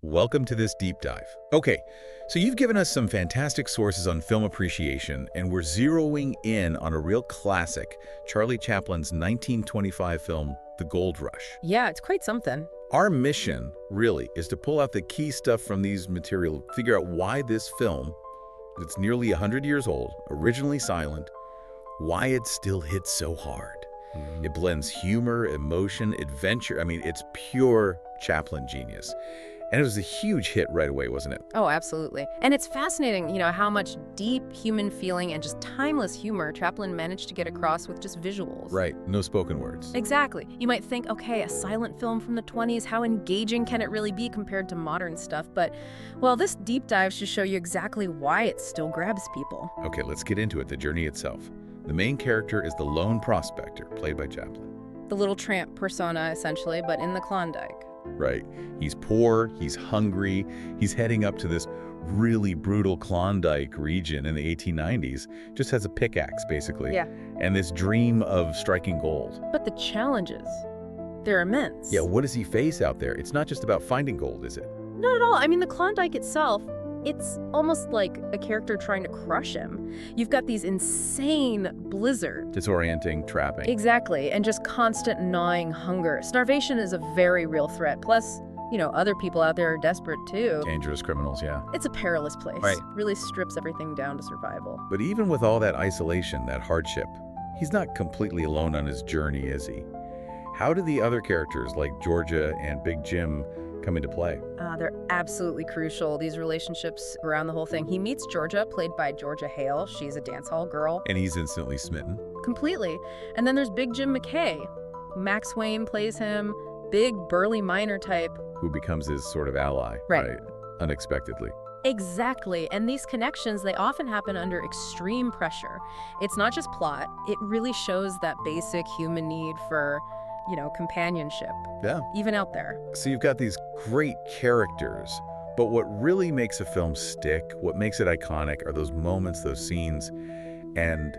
welcome to this deep dive. Okay, so you've given us some fantastic sources on film appreciation, and we're zeroing in on a real classic, Charlie Chaplin's 1925 film, The Gold Rush. Yeah, it's quite something. Our mission, really, is to pull out the key stuff from these material, figure out why this film, that's nearly 100 years old, originally silent, why it still hits so hard. It blends humor, emotion, adventure. I mean, it's pure Chaplin genius. And it was a huge hit right away, wasn't it? Oh, absolutely. And it's fascinating, how much deep human feeling and just timeless humor Chaplin managed to get across with just visuals. Right, no spoken words. Exactly. You might think, okay, a silent film from the 20s, how engaging can it really be compared to modern stuff? But, well, this deep dive should show you exactly why it still grabs people. Okay, let's get into it, the journey itself. The main character is the Lone Prospector, played by Chaplin. The little tramp persona, essentially, but in the Klondike. Right. He's poor, he's hungry, he's heading up to this really brutal Klondike region in the 1890s, just has a pickaxe, basically. Yeah. And this dream of striking gold. But the challenges, they're immense. Yeah, what does he face out there? It's not just about finding gold, is it? Not at all. I mean, the Klondike itself, it's almost like a character trying to crush him. You've got these insane blizzards. Disorienting, trapping. Exactly, and just constant gnawing hunger. Starvation is a very real threat. Plus, other people out there are desperate too. Dangerous criminals, yeah. It's a perilous place. Right. Really strips everything down to survival. But even with all that isolation, that hardship, he's not completely alone on his journey, is he? How do the other characters like Georgia and Big Jim come into play? They're absolutely crucial, these relationships around the whole thing. He meets Georgia, played by Georgia Hale. She's a dance hall girl. And he's instantly smitten. Completely. And then there's Big Jim McKay. Max Wayne plays him, big, burly miner type. Who becomes his sort of ally, Right. Unexpectedly. Exactly. And these connections, they often happen under extreme pressure. It's not just plot. It really shows that basic human need for companionship. Yeah. Even out there. So you've got these great characters, but what really makes a film stick, what makes it iconic are those moments, those scenes, and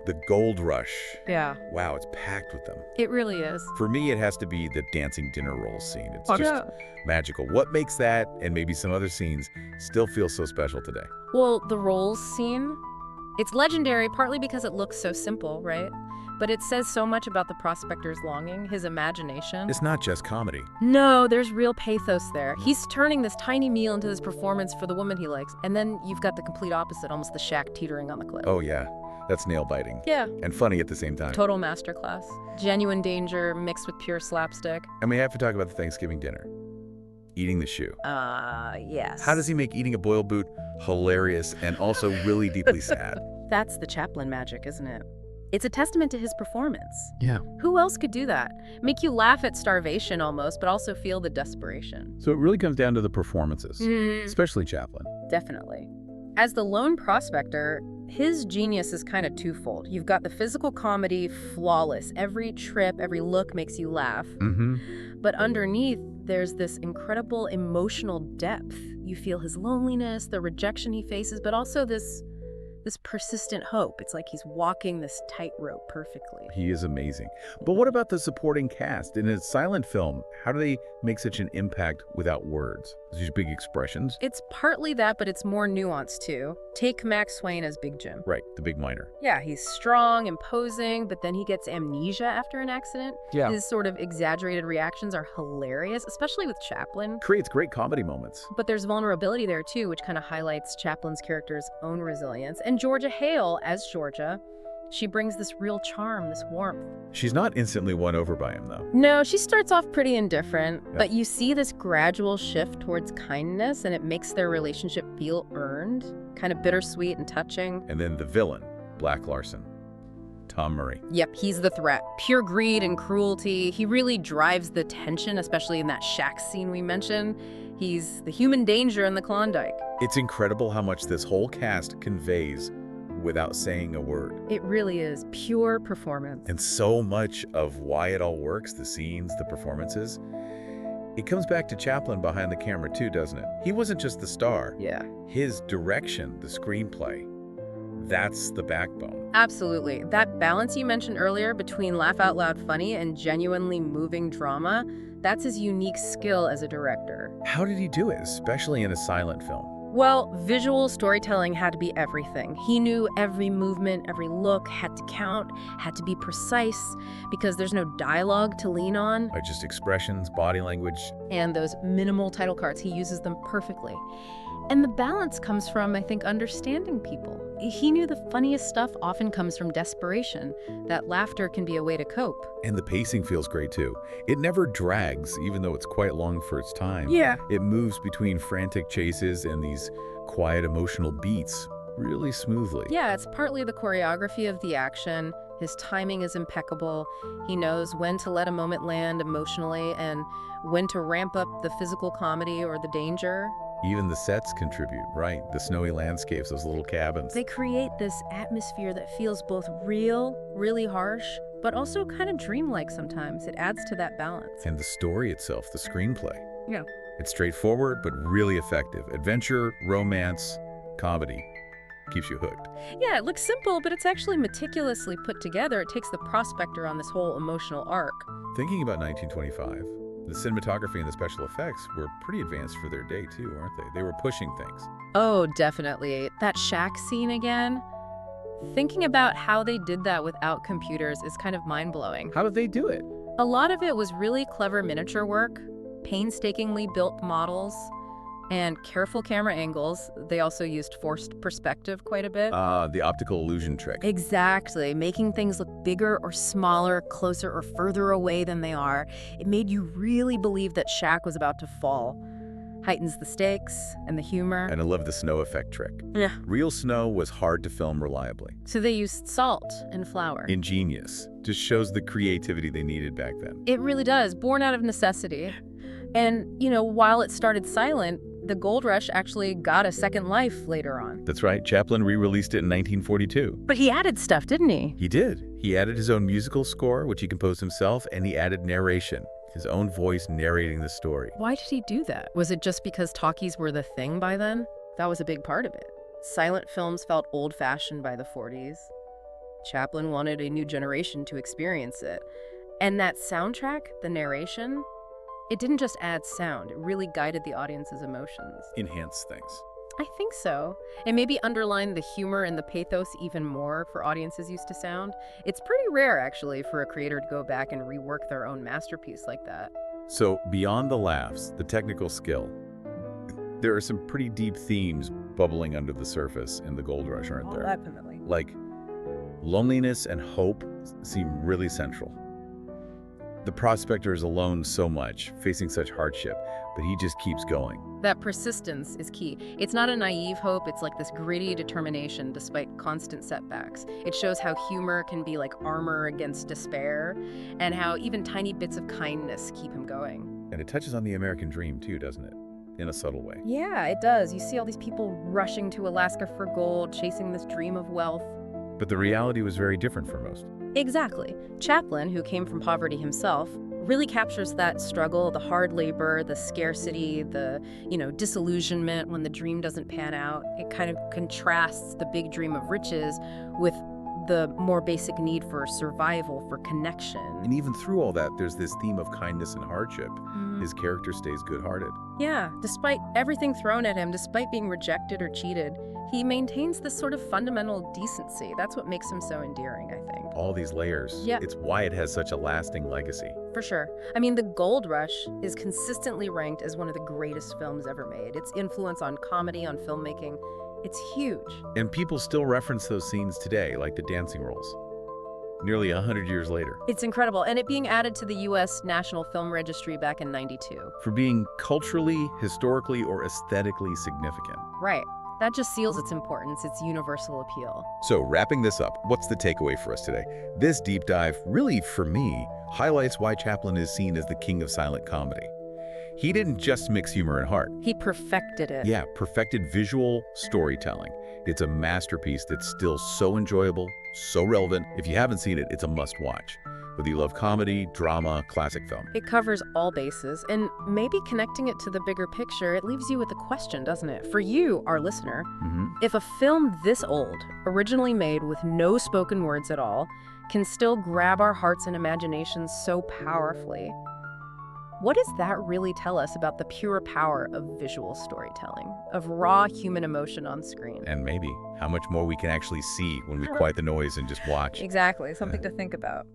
the gold rush. Yeah. Wow, it's packed with them. It really is. For me, it has to be the dancing dinner roll scene. It's just magical. What makes that, and maybe some other scenes, still feel so special today? Well, the rolls scene, it's legendary partly because it looks so simple, right? But it says so much about the prospector's longing, his imagination. It's not just comedy. No, there's real pathos there. He's turning this tiny meal into this performance for the woman he likes. And then you've got the complete opposite, almost the shack teetering on the cliff. Oh yeah, that's nail-biting. Yeah. And funny at the same time. Total masterclass. Genuine danger mixed with pure slapstick. And we have to talk about the Thanksgiving dinner. Eating the shoe. Yes. How does he make eating a boiled boot hilarious and also really deeply sad? That's the Chaplin magic, isn't it? It's a testament to his performance. Yeah. Who else could do that? Make you laugh at starvation almost, but also feel the desperation. So it really comes down to the performances, especially Chaplin. Definitely. As the Lone Prospector, his genius is kind of twofold. You've got the physical comedy, flawless. Every trip, every look makes you laugh. But underneath, there's this incredible emotional depth. You feel his loneliness, the rejection he faces, but also this persistent hope. It's like he's walking this tightrope perfectly. He is amazing. But what about the supporting cast? In a silent film, how do they make such an impact without words? These big expressions? It's partly that, but it's more nuanced too. Take Max Wayne as Big Jim. Right, the big miner. Yeah, he's strong, imposing, but then he gets amnesia after an accident. Yeah. His sort of exaggerated reactions are hilarious, especially with Chaplin. Creates great comedy moments. But there's vulnerability there too, which kind of highlights Chaplin's character's own resilience. And Georgia Hale as Georgia, she brings this real charm, this warmth. She's not instantly won over by him, though. No, she starts off pretty indifferent, Yeah. but you see this gradual shift towards kindness, and it makes their relationship feel earned, kind of bittersweet and touching. And then the villain, Black Larson, Tom Murray. Yep, he's the threat. Pure greed and cruelty. He really drives the tension, especially in that shack scene we mentioned. He's the human danger in the Klondike. It's incredible how much this whole cast conveys without saying a word. It really is pure performance. And so much of why it all works, the scenes, the performances, it comes back to Chaplin behind the camera too, doesn't it? He wasn't just the star. Yeah. His direction, the screenplay, that's the backbone. Absolutely. That balance you mentioned earlier between laugh out loud funny and genuinely moving drama, That's his unique skill as a director. How did he do it, especially in a silent film? Well, visual storytelling had to be everything. He knew every movement, every look had to count, had to be precise, because there's no dialogue to lean on. Like just expressions, body language. And those minimal title cards, he uses them perfectly. And the balance comes from, I think, understanding people. He knew the funniest stuff often comes from desperation, that laughter can be a way to cope. And the pacing feels great too. It never drags, even though it's quite long for its time. Yeah. It moves between frantic chases and these quiet emotional beats really smoothly. Yeah, it's partly the choreography of the action. His timing is impeccable. He knows when to let a moment land emotionally and when to ramp up the physical comedy or the danger. Even the sets contribute, right? The snowy landscapes, those little cabins. They create this atmosphere that feels both real, really harsh, but also kind of dreamlike sometimes. It adds to that balance. And the story itself, the screenplay. Yeah. It's straightforward, but really effective. Adventure, romance, comedy. Keeps you hooked. Yeah, it looks simple, but it's actually meticulously put together. It takes the prospector on this whole emotional arc. Thinking about 1925, the cinematography and the special effects were pretty advanced for their day too, aren't they? They were pushing things. Oh, definitely. That shack scene again. Thinking about how they did that without computers is kind of mind-blowing. How did they do it? A lot of it was really clever miniature work, painstakingly built models, and careful camera angles. They also used forced perspective quite a bit. The optical illusion trick. Exactly, making things look bigger or smaller, closer or further away than they are. It made you really believe that Shaq was about to fall. Heightens the stakes and the humor. And I love the snow effect trick. Yeah. Real snow was hard to film reliably. So they used salt and flour. Ingenious. Just shows the creativity they needed back then. It really does, born out of necessity. And, while it started silent, the Gold Rush actually got a second life later on. That's right. Chaplin re-released it in 1942. But he added stuff, didn't he? He did. He added his own musical score, which he composed himself, and he added narration, his own voice narrating the story. Why did he do that? Was it just because talkies were the thing by then? That was a big part of it. Silent films felt old-fashioned by the 40s. Chaplin wanted a new generation to experience it. And that soundtrack, the narration, it didn't just add sound, it really guided the audience's emotions. Enhance things. I think so. And maybe underline the humor and the pathos even more for audiences used to sound. It's pretty rare, actually, for a creator to go back and rework their own masterpiece like that. So, beyond the laughs, the technical skill, there are some pretty deep themes bubbling under the surface in the Gold Rush, aren't there? Definitely. Like, loneliness and hope seem really central. The prospector is alone so much, facing such hardship, but he just keeps going. That persistence is key. It's not a naive hope, it's like this gritty determination despite constant setbacks. It shows how humor can be like armor against despair, and how even tiny bits of kindness keep him going. And it touches on the American dream too, doesn't it? In a subtle way. Yeah, it does. You see all these people rushing to Alaska for gold, chasing this dream of wealth. But the reality was very different for most. Exactly. Chaplin, who came from poverty himself, really captures that struggle, the hard labor, the scarcity, the, disillusionment when the dream doesn't pan out. It kind of contrasts the big dream of riches with the more basic need for survival, for connection. And even through all that, there's this theme of kindness and hardship. His character stays good-hearted. Yeah, despite everything thrown at him, despite being rejected or cheated, he maintains this sort of fundamental decency. That's what makes him so endearing, I think. All these layers. Yeah. It's why it has such a lasting legacy. For sure. I mean, The Gold Rush is consistently ranked as one of the greatest films ever made. Its influence on comedy, on filmmaking, it's huge. And people still reference those scenes today, like the dancing rolls, nearly 100 years later. It's incredible, and it being added to the U.S. National Film Registry back in '92. For being culturally, historically, or aesthetically significant. Right. That just seals its importance, its universal appeal. So, wrapping this up, what's the takeaway for us today? This deep dive, really, for me, highlights why Chaplin is seen as the king of silent comedy. He didn't just mix humor and heart. He perfected it. Yeah, perfected visual storytelling. It's a masterpiece that's still so enjoyable, so relevant. If you haven't seen it, it's a must-watch. Whether you love comedy, drama, classic film. It covers all bases, and maybe connecting it to the bigger picture, it leaves you with a question, doesn't it? For you, our listener, if a film this old, originally made with no spoken words at all, can still grab our hearts and imaginations so powerfully, What does that really tell us about the pure power of visual storytelling, of raw human emotion on screen? And maybe how much more we can actually see when we quiet the noise and just watch. Exactly, something to think about.